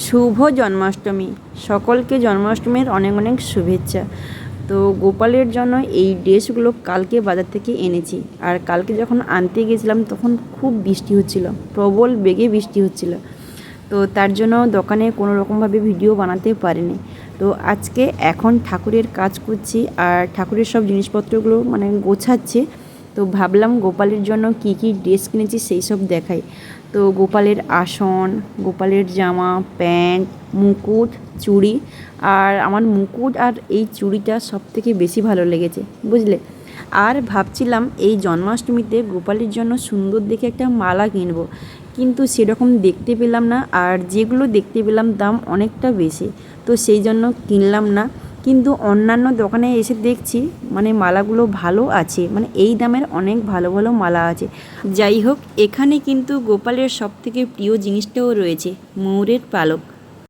শুভ জন্মাষ্টমী। সকলকে জন্মাষ্টমীর অনেক অনেক শুভেচ্ছা। তো গোপালের জন্য এই ড্রেসগুলো কালকে বাজার থেকে এনেছি। আর কালকে যখন আনতে গেছিলাম তখন খুব বৃষ্টি হচ্ছিল, প্রবল বেগে বৃষ্টি হচ্ছিল। তো তার জন্য দোকানে কোনো রকমভাবে ভিডিও বানাতে পারিনি। তো আজকে এখন ঠাকুরের কাজ করছি আর ঠাকুরের সব জিনিসপত্রগুলো গোছাচ্ছি। তো ভাবলাম গোপালের জন্য কি কি ড্রেস কিনেছি সেই সব দেখাই। তো গোপালের আসন, গোপালের জামা, প্যান্ট, মুকুট, চুড়ি। আর আমার মুকুট আর এই চুড়িটা সবথেকে বেশি ভালো লেগেছে, বুঝলে। আর ভাবছিলাম এই জন্মাষ্টমীতে গোপালের জন্য সুন্দর দেখে একটা মালা কিনবো, কিন্তু সেরকম দেখতে পেলাম না। আর যেগুলো দেখতে পেলাম দাম অনেকটা বেশি, তো সেই জন্য কিনলাম না। কিন্তু অন্যান্য দোকানে এসে দেখছি মালাগুলো ভালো আছে, এই দামের অনেক ভালো ভালো মালা আছে। যাই হোক, এখানে কিন্তু গোপালের সবথেকে প্রিয় জিনিসটাও রয়েছে, ময়ূরের পালক।